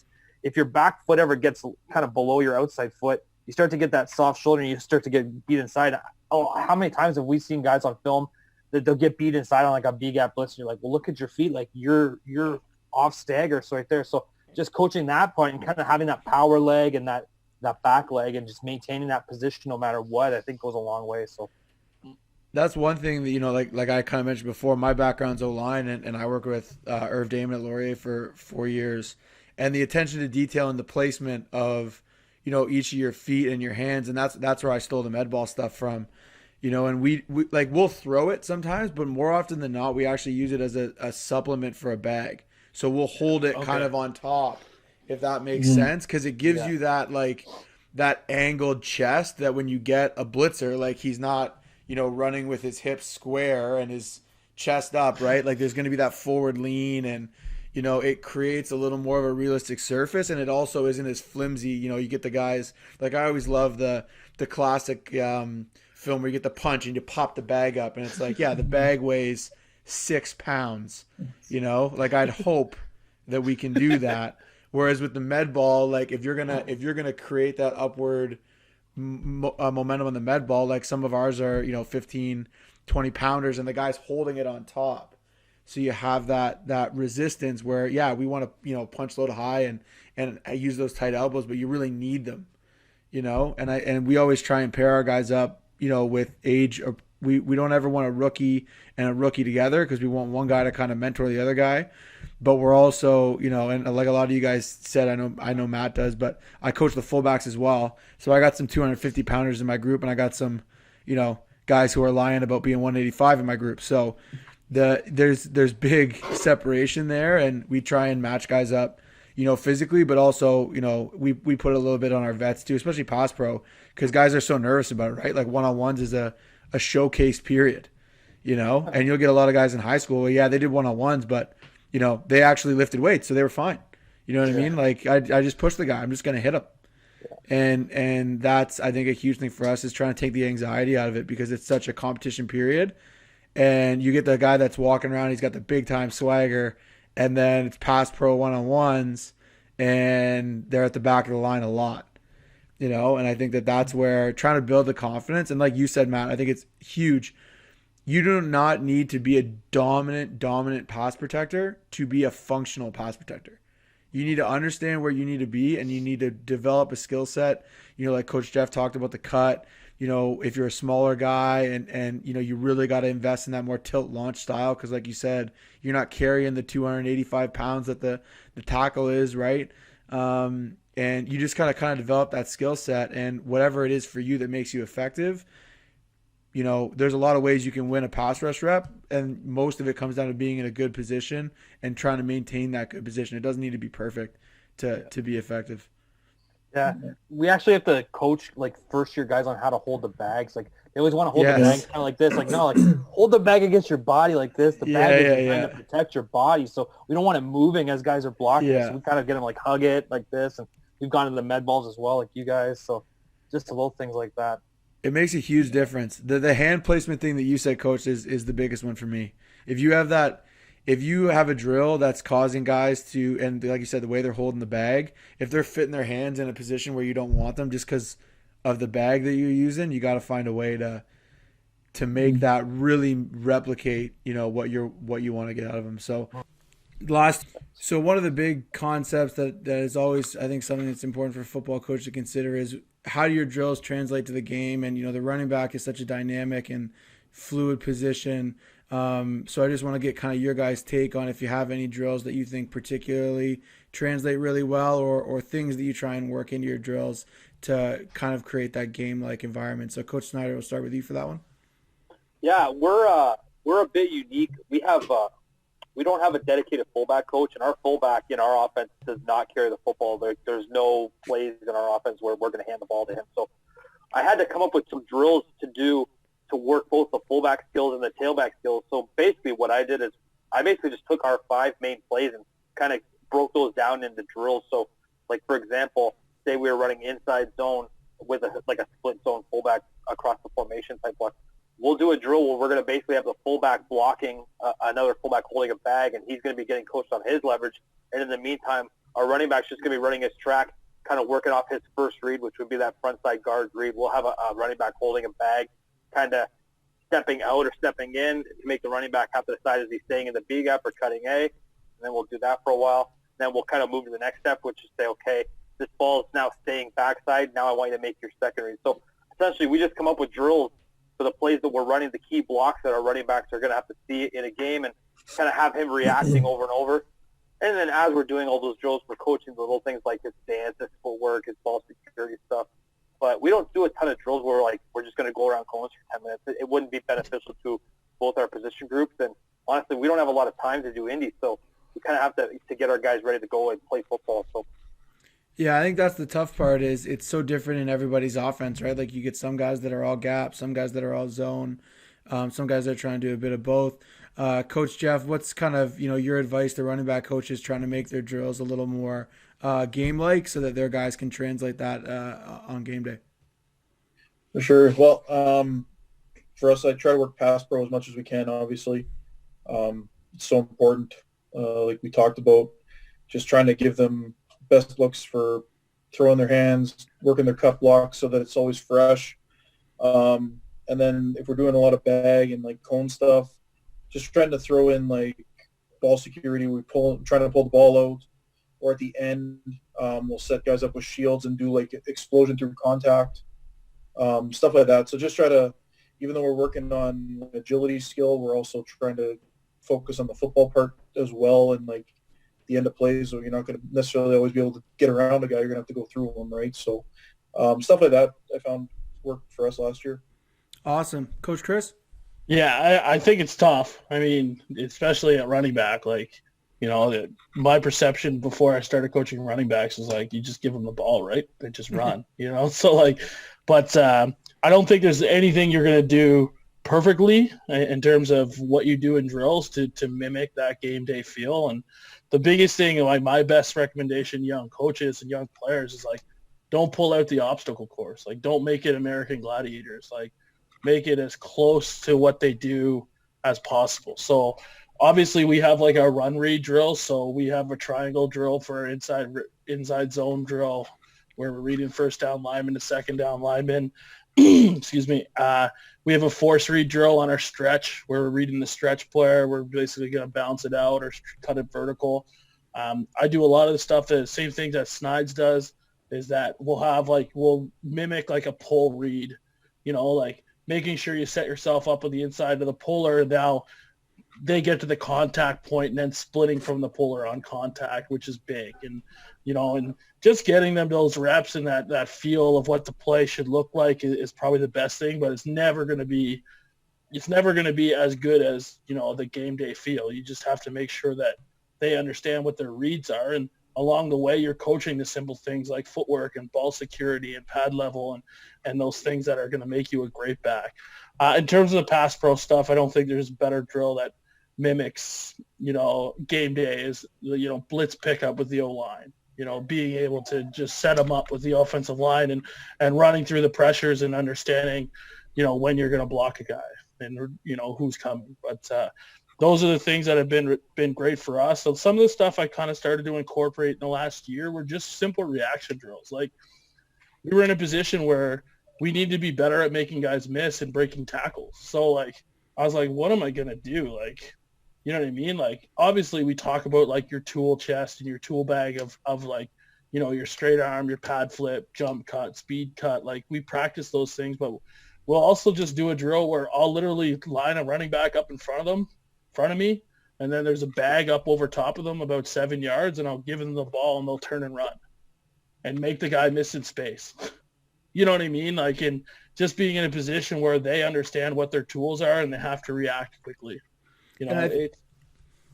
If your back foot ever gets kind of below your outside foot, you start to get that soft shoulder and you start to get beat inside. Oh, how many times have we seen guys on film that they'll get beat inside on like a B-gap blitz, and you're like, well, look at your feet. Like you're off stagger. So right there. So just coaching that point and kind of having that power leg and that back leg and just maintaining that position no matter what, I think goes a long way. So that's one thing that, like I kind of mentioned before, my background's O-line, and I work with Irv Damon at Laurier for 4 years. And the attention to detail and the placement of, each of your feet and your hands. And that's where I stole the med ball stuff from. And we like we'll throw it sometimes, but more often than not, we actually use it as a supplement for a bag. So we'll hold it kind of on top, if that makes sense, because it gives you that like that angled chest that when you get a blitzer, like he's not running with his hips square and his chest up, right? Like there's going to be that forward lean, and it creates a little more of a realistic surface, and it also isn't as flimsy. You get the guys like I always love the classic film where you get the punch and you pop the bag up, and it's like, yeah, the bag weighs 6 pounds. Like I'd hope that we can do that. Whereas with the med ball, like if you're gonna create that upward momentum on the med ball, like some of ours are 15, 20 pounders, and the guy's holding it on top. So you have that resistance where, yeah, we want to, punch low to high and use those tight elbows, but you really need them, and we always try and pair our guys up, with age. We don't ever want a rookie and a rookie together, because we want one guy to kind of mentor the other guy. But we're also, and like a lot of you guys said, I know Matt does, but I coach the fullbacks as well. So I got some 250 pounders in my group, and I got some, guys who are lying about being 185 in my group. So there's big separation there, and we try and match guys up, physically, but also, we put a little bit on our vets too, especially pass pro, because guys are so nervous about it, right? Like one-on-ones is a showcase period, and you'll get a lot of guys in high school. Well, yeah, they did one-on-ones, but they actually lifted weights, so they were fine. You know what I mean? Like I just pushed the guy. I'm just going to hit him. And that's, I think, a huge thing for us, is trying to take the anxiety out of it, because it's such a competition period. And you get the guy that's walking around, he's got the big time swagger, and then it's pass pro one-on-ones, and they're at the back of the line a lot. And I think that's where trying to build the confidence. And like you said, Matt, I think it's huge. You do not need to be a dominant pass protector to be a functional pass protector. You need to understand where you need to be, and you need to develop a skill set. Like Coach Jeff talked about the cut. If you're a smaller guy, and you really got to invest in that more tilt launch style, because like you said, you're not carrying the 285 pounds that the tackle is, right? And you just gotta kind of develop that skill set, and whatever it is for you that makes you effective. There's a lot of ways you can win a pass rush rep, and most of it comes down to being in a good position and trying to maintain that good position. It doesn't need to be perfect to be effective. Yeah, we actually have to coach like first-year guys on how to hold the bags. Like they always want to hold the bags kind of like this. Like no, like hold the bag against your body like this. The bag is designed to protect your body, so we don't want it moving as guys are blocking. So we kind of get them like hug it like this, and we've gone to the med balls as well, like you guys. So just little things like that. It makes a huge difference. The hand placement thing that you said, Coach, is the biggest one for me. If you have a drill that's causing guys to, and like you said, the way they're holding the bag, if they're fitting their hands in a position where you don't want them just because of the bag that you're using, you got to find a way to make that really replicate, what you want to get out of them. So one of the big concepts that is always, I think, something that's important for a football coach to consider is, how do your drills translate to the game? And, the running back is such a dynamic and fluid position. So I just want to get kind of your guys' take on if you have any drills that you think particularly translate really well, or things that you try and work into your drills to kind of create that game-like environment. So Coach Snyder, we'll start with you for that one. Yeah, we're a bit unique. We don't have a dedicated fullback coach, and our fullback in our offense does not carry the football. There's no plays in our offense where we're going to hand the ball to him. So I had to come up with some drills to work both the fullback skills and the tailback skills. So basically what I did is I basically just took our 5 main plays and kind of broke those down into drills. So like, for example, say we were running inside zone with a split zone fullback across the formation type one. We'll do a drill where we're going to basically have the fullback blocking another fullback holding a bag, and he's going to be getting coached on his leverage. And in the meantime, our running back's just going to be running his track, kind of working off his first read, which would be that front side guard read. We'll have a running back holding a bag, kind of stepping out or stepping in to make the running back have to decide, is he staying in the B gap or cutting A? And then we'll do that for a while. Then we'll kind of move to the next step, which is say, okay, this ball is now staying backside. Now I want you to make your second read. So essentially, we just come up with drills for the plays that we're running, the key blocks that our running backs are going to have to see in a game, and kind of have him reacting over and over. And then as we're doing all those drills, we're coaching the little things like his stance, his footwork, his ball security stuff. but we don't do a ton of drills where we're just going to go around cones for 10 minutes. It wouldn't be beneficial to both our position groups, and honestly, we don't have a lot of time to do indies, so we kind of have to get our guys ready to go and play football. So. Yeah, I think that's the tough part is it's so different in everybody's offense, right? Like you get some guys that are all gap, some guys that are all zone, some guys that are trying to do a bit of both. Coach Jeff, what's kind of, your advice to running back coaches trying to make their drills a little more game-like so that their guys can translate that on game day? For sure. Well, for us, I try to work pass pro as much as we can, obviously. It's so important, like we talked about, just trying to give them best looks for throwing their hands, working their cut blocks so that it's always fresh. And then if we're doing a lot of bag and cone stuff, just trying to throw in ball security. Trying to pull the ball out, or at the end, we'll set guys up with shields and do explosion through contact, stuff like that. So just try to, even though we're working on agility skill, we're also trying to focus on the football part as well, and the end of plays, so you're not going to necessarily always be able to get around a guy. You're going to have to go through them, right? So stuff like that I found worked for us last year. Awesome. Coach Chris? Yeah, I think it's tough. I mean, especially at running back, my perception before I started coaching running backs is you just give them the ball, right? They just run, So but I don't think there's anything you're going to do perfectly in terms of what you do in drills to mimic that game day feel. And the biggest thing, my best recommendation, young coaches and young players, is don't pull out the obstacle course. Don't make it American Gladiators. Make it as close to what they do as possible. So obviously we have our run read drill. So we have a triangle drill for inside zone drill where we're reading first down lineman to second down lineman. Excuse me. We have a force read drill on our stretch where we're reading the stretch player. We're basically going to bounce it out or cut it vertical. I do a lot of the stuff the same thing that Snides does, is that we'll mimic a pull read, making sure you set yourself up with the inside of the puller. Now they get to the contact point and then splitting from the puller on contact, which is big. And, and just getting them those reps and that feel of what the play should look like is probably the best thing, but it's never going to be as good as, the game day feel. You just have to make sure that they understand what their reads are. And along the way, you're coaching the simple things like footwork and ball security and pad level and those things that are going to make you a great back. In terms of the pass pro stuff, I don't think there's a better drill that mimics, game day is, blitz pickup with the O-line, being able to just set them up with the offensive line and running through the pressures and understanding, when you're going to block a guy and, who's coming. But those are the things that have been great for us. So some of the stuff I kind of started to incorporate in the last year were just simple reaction drills. We were in a position where we need to be better at making guys miss and breaking tackles. So I was what am I going to do? You know what I mean? Obviously we talk about your tool chest and your tool bag of your straight arm, your pad flip, jump cut, speed cut. We practice those things, but we'll also just do a drill where I'll literally line a running back up in front of me, and then there's a bag up over top of them about 7 yards, and I'll give them the ball and they'll turn and run and make the guy miss in space. You know what I mean? And just being in a position where they understand what their tools are and they have to react quickly. Go ahead.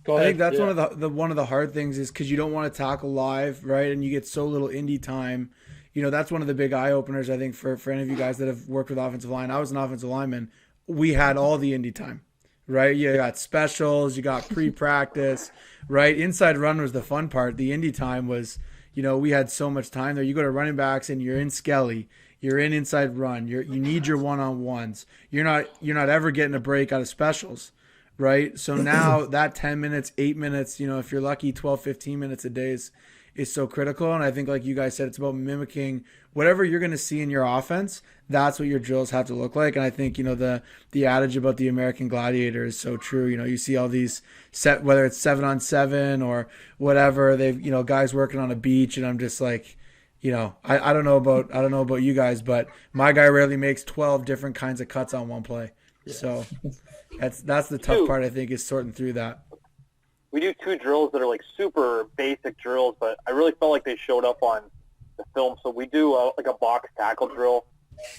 I think that's one of the hard things is because you don't want to tackle live, right? And you get so little indie time. That's one of the big eye openers, I think, for any of you guys that have worked with offensive line. I was an offensive lineman. We had all the indie time, right? You got specials, you got pre-practice, right? Inside run was the fun part. The indie time was, we had so much time there. You go to running backs and you're in Skelly. You're in inside run. You need your one-on-ones. You're not ever getting a break out of specials, right? So now that 10 minutes, 8 minutes, if you're lucky, 12, 15 minutes a day is so critical. And I think, like you guys said, it's about mimicking whatever you're going to see in your offense. That's what your drills have to look like. And I think, the adage about the American Gladiator is so true. You see all these whether it's 7-on-7 or whatever, they've, guys working on a beach, and I'm just I don't know about you guys, but my guy rarely makes 12 different kinds of cuts on one play. Yeah. So that's the tough part, I think, is sorting through that. We do two drills that are super basic drills, but I really felt like they showed up on the film. So we do like a box tackle drill.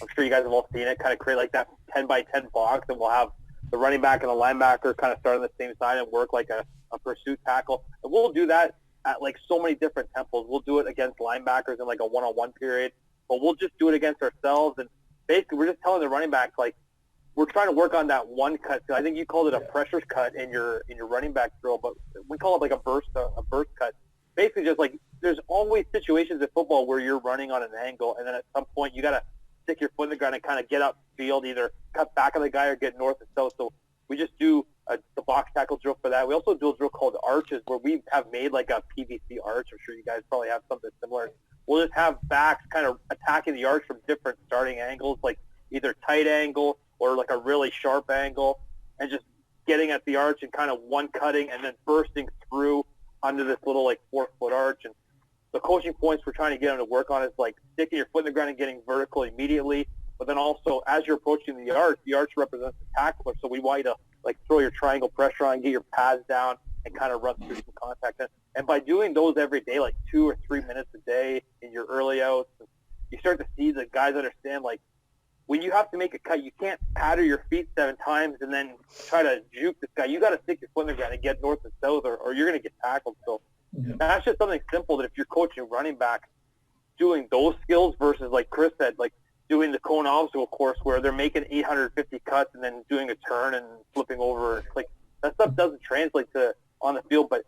I'm sure you guys have all seen it. Kind of create like that 10 by 10 box, and we'll have the running back and the linebacker kind of start on the same side and work like a pursuit tackle. And we'll do that at like so many different tempos. We'll do it against linebackers in like a one-on-one period, but we'll just do it against ourselves. And basically, we're just telling the running backs, like, we're trying to work on that one cut. I think you called it a pressure cut in your running back drill, but we call it like a burst cut. Basically, just like there's always situations in football where you're running on an angle, and then at some point you got to stick your foot in the ground and kind of get upfield, either cut back on the guy or get north and south. So we just do the box tackle drill for that. We also do a drill called arches, where we have made like a PVC arch. I'm sure you guys probably have something similar. We'll just have backs kind of attacking the arch from different starting angles, like either tight angle or like a really sharp angle, and just getting at the arch and kind of one cutting and then bursting through under this little like 4-foot arch. And the coaching points we're trying to get them to work on is like sticking your foot in the ground and getting vertical immediately. But then also, as you're approaching the arch represents the tackler. So we want you to like throw your triangle pressure on, get your pads down, and kind of run through some contact. And by doing those every day, like 2 or 3 minutes a day in your early outs, you start to see the guys understand, like, when you have to make a cut, you can't patter your feet 7 times and then try to juke this guy. You got to stick your foot in the ground and get north and south, or you're going to get tackled. So that's just something simple that if you're coaching running back, doing those skills versus, like Chris said, like doing the cone obstacle course where they're making 850 cuts and then doing a turn and flipping over. Like, that stuff doesn't translate to on the field. But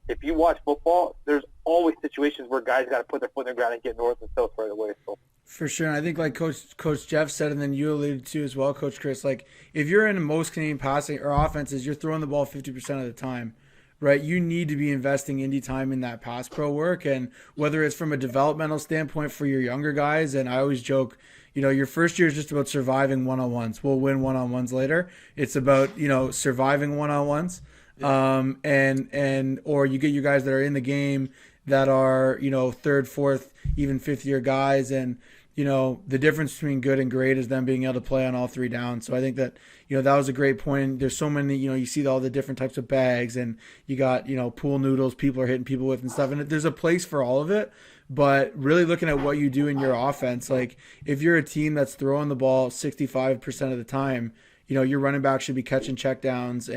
if you watch football, there's always situations where guys got to put their foot in the ground and get north and south right away. So. For sure. And I think like Coach Jeff said, and then you alluded to as well, Coach Chris, like if you're in most Canadian passing or offenses, you're throwing the ball 50% of the time, right? You need to be investing indie time in that pass pro work. And whether it's from a developmental standpoint for your younger guys, and I always joke, your first year is just about surviving one-on-ones. We'll win one-on-ones later. It's about, surviving one-on-ones. Or you get your guys that are in the game that are, third, fourth, even fifth year guys. And, the difference between good and great is them being able to play on all 3 downs. So I think that, that was a great point. There's so many, you see all the different types of bags, and you got, pool noodles people are hitting people with and stuff. And there's a place for all of it. But really looking at what you do in your offense, like if you're a team that's throwing the ball 65% of the time, your running back should be catching checkdowns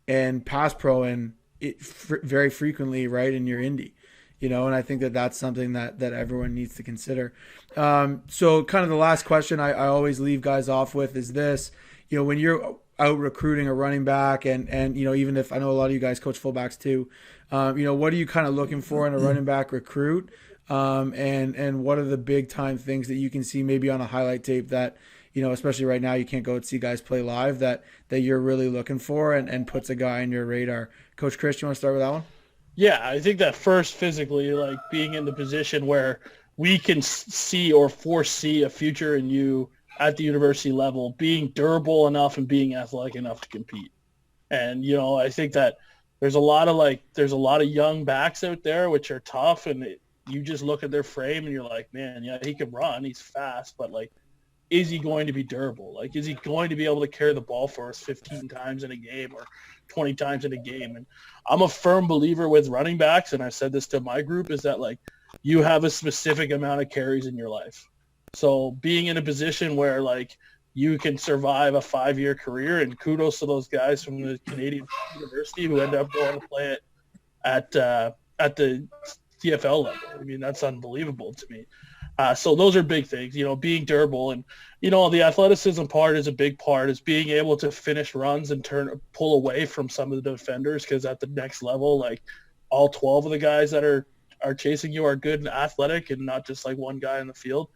and pass pro and very frequently, right, in your indie. And I think that that's something that everyone needs to consider. So kind of the last question I always leave guys off with is this, when you're out recruiting a running back and even if I know a lot of you guys coach fullbacks too, what are you kind of looking for in a running back recruit? And what are the big time things that you can see maybe on a highlight tape that, especially right now you can't go and see guys play live that you're really looking for and puts a guy on your radar? Coach Chris, you want to start with that one? Yeah, I think that first physically, like being in the position where we can see or foresee a future in you at the university level, being durable enough and being athletic enough to compete. And, I think that there's a lot of young backs out there, which are tough. And you just look at their frame and you're like, man, yeah, he can run. He's fast. But like, is he going to be durable? Like, is he going to be able to carry the ball for us 15 times in a game or 20 times in a game? And I'm a firm believer with running backs, and I've said this to my group, is that like you have a specific amount of carries in your life. So being in a position where like you can survive a 5-year career, and kudos to those guys from the Canadian University who end up going to play it at the CFL level. I mean, that's unbelievable to me. So those are big things, being durable, and, the athleticism part is a big part, is being able to finish runs and pull away from some of the defenders. Cause at the next level, like all 12 of the guys that are chasing you are good and athletic and not just like one guy in the field.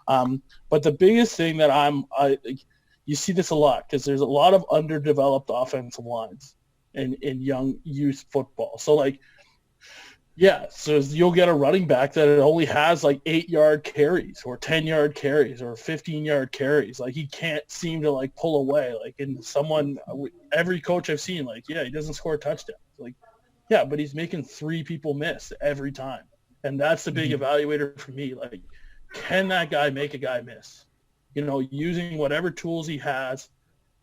But the biggest thing that you see this a lot, cause there's a lot of underdeveloped offensive lines in young youth football. So like, yeah, so you'll get a running back that it only has like 8-yard carries or 10-yard carries or 15-yard carries. Like he can't seem to like pull away. Like every coach I've seen, like, yeah, he doesn't score touchdowns. Like, yeah, but he's making 3 people miss every time. And that's the big evaluator for me. Like, can that guy make a guy miss? Using whatever tools he has,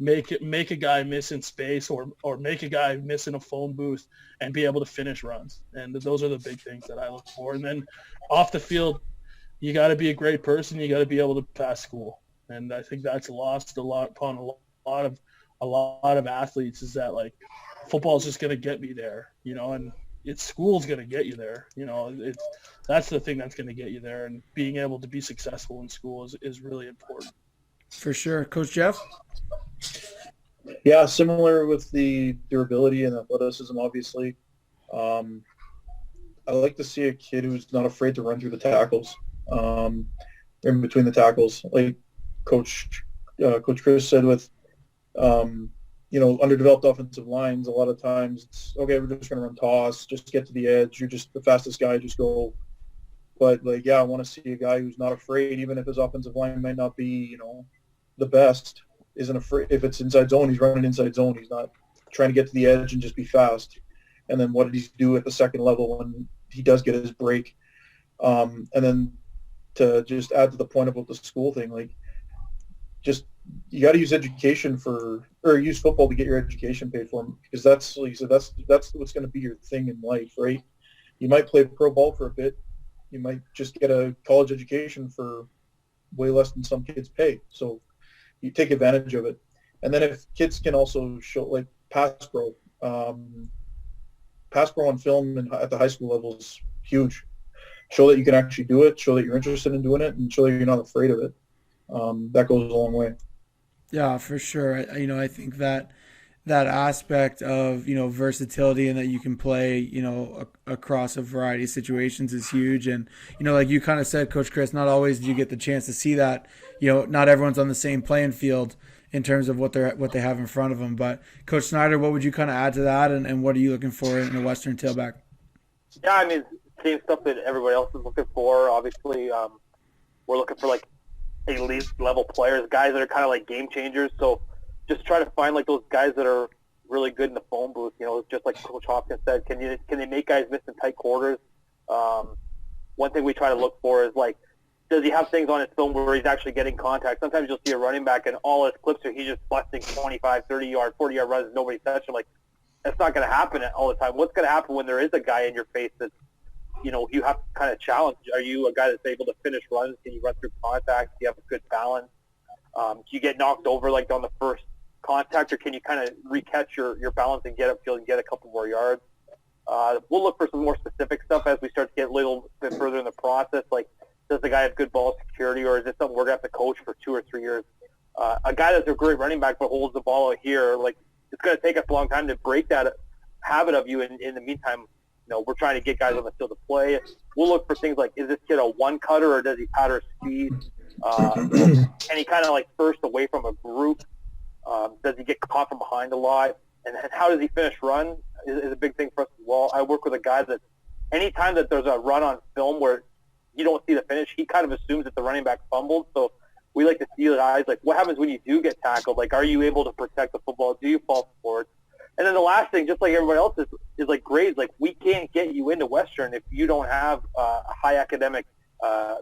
make a guy miss in space or make a guy miss in a phone booth and be able to finish runs. And those are the big things that I look for. And then off the field, you got to be a great person. You got to be able to pass school. And I think that's lost upon a lot of athletes, is that like football is just going to get me there, and school's going to get you there. That's the thing that's going to get you there, and being able to be successful in school is really important. For sure. Coach Jeff? Yeah, similar with the durability and athleticism, obviously. I like to see a kid who's not afraid to run through the tackles, in between the tackles. Like Coach Chris said with, underdeveloped offensive lines, a lot of times it's, okay, we're just going to run toss, just get to the edge. You're just the fastest guy, just go. But, I want to see a guy who's not afraid, even if his offensive line might not be, the best, isn't afraid. If it's inside zone, he's running inside zone. He's not trying to get to the edge and just be fast. And then what did he do at the second level when he does get his break? And then to just add to the point about the school thing, you got to use use football to get your education paid for, because that's, like you said, that's what's going to be your thing in life, right? You might play pro ball for a bit. You might just get a college education for way less than some kids pay. So you take advantage of it. And then if kids can also show, like pass pro on film and at the high school level is huge. Show that you can actually do it, show that you're interested in doing it, and show that you're not afraid of it. That goes a long way. Yeah, for sure. I think that aspect of, versatility and that you can play, across a variety of situations is huge. And, like you kind of said, Coach Chris, not always do you get the chance to see that. Not everyone's on the same playing field in terms of what they have in front of them. But Coach Snyder, what would you kind of add to that, and what are you looking for in a Western tailback? Yeah, I mean, same stuff that everybody else is looking for. Obviously, we're looking for like elite level players, guys that are kind of like game changers. So just try to find like those guys that are really good in the phone booth. Just like Coach Hopkins said, can they make guys miss in tight quarters? One thing we try to look for is like, does he have things on his film where he's actually getting contact? Sometimes you'll see a running back and all his clips are he's just busting 25, 30-yard, 40-yard runs, nobody's touching. Like, that's not going to happen all the time. What's going to happen when there is a guy in your face that, you have to kind of challenge? Are you a guy that's able to finish runs? Can you run through contact? Do you have a good balance? Do you get knocked over like on the first contact, or can you kind of recatch your balance and get upfield and get a couple more yards? We'll look for some more specific stuff as we start to get a little bit further in the process. Like, does the guy have good ball security, or is it something we're going to have to coach for 2 or 3 years? A guy that's a great running back but holds the ball out here, like, it's going to take us a long time to break that habit of you. In the meantime, we're trying to get guys on the field to play. We'll look for things like, is this kid a one-cutter, or does he pattern speed? Can he kind of like burst away from a group? Does he get caught from behind a lot? And how does he finish run is a big thing for us as well. I work with a guy that anytime that there's a run on film where you don't see the finish, he kind of assumes that the running back fumbled. So we like to see the eyes, like, what happens when you do get tackled? Like, are you able to protect the football? Do you fall forward? And then the last thing, just like everybody else, is like grades. Like, we can't get you into Western if you don't have high academic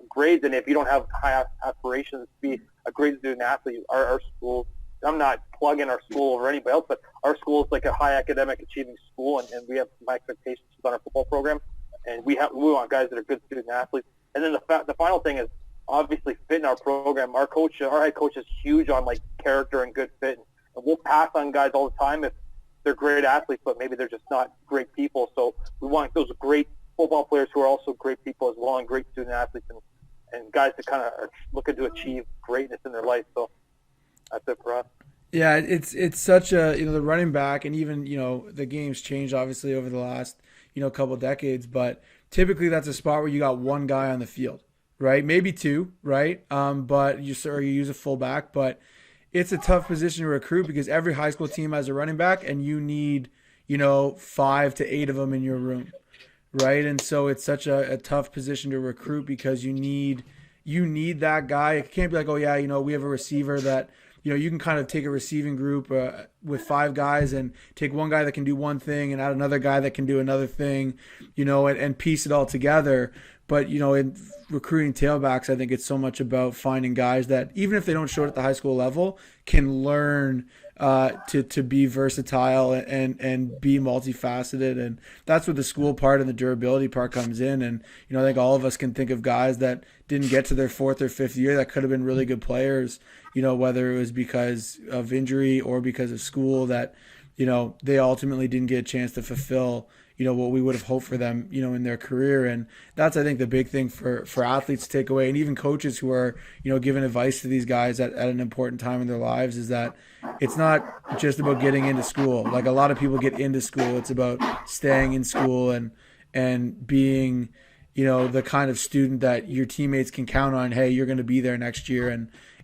grades, and if you don't have high aspirations to be a great student athlete. Our school, I'm not plugging our school over anybody else, but our school is like a high academic achieving school, and we have high expectations on our football program, and we want guys that are good student athletes. And then the final thing is obviously fit in our program. Our head coach is huge on like character and good fit, and we'll pass on guys all the time if they're great athletes, but maybe they're just not great people. So we want those great football players who are also great people as well, and great student athletes, and guys that kind of are looking to achieve greatness in their life. So that's it for us. Yeah, it's such a, the running back, and even, the game's changed obviously over the last, couple decades, but typically that's a spot where you got one guy on the field, right? Maybe two, right? But you use a fullback, but it's a tough position to recruit because every high school team has a running back, and you need, 5 to 8 of them in your room, right? And so it's such a tough position to recruit because you need that guy. It can't be like, oh yeah, we have a receiver that, you can kind of take a receiving group with 5 guys and take one guy that can do one thing and add another guy that can do another thing, and piece it all together. But, in recruiting tailbacks, I think it's so much about finding guys that, even if they don't show it at the high school level, can learn to be versatile and be multifaceted, and that's where the school part and the durability part comes in. And I think all of us can think of guys that didn't get to their fourth or fifth year that could have been really good players, whether it was because of injury or because of school, that they ultimately didn't get a chance to fulfill what we would have hoped for them, in their career. And that's, I think, the big thing for athletes to take away, and even coaches who are, giving advice to these guys at an important time in their lives, is that it's not just about getting into school. Like, a lot of people get into school. It's about staying in school and being, the kind of student that your teammates can count on. Hey, you're going to be there next year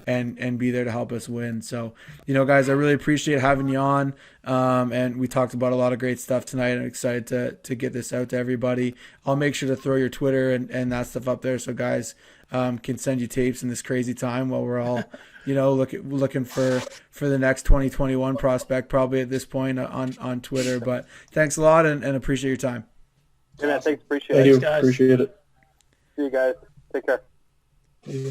and be there to help us win. So, guys, I really appreciate having you on. And we talked about a lot of great stuff tonight. I'm excited to get this out to everybody. I'll make sure to throw your Twitter and that stuff up there so guys can send you tapes in this crazy time while we're all, looking for the next 2021 prospect probably at this point on Twitter. But thanks a lot and appreciate your time. Yeah, thanks. Appreciate Thank it. you. Guys. Appreciate it. See you guys. Take care.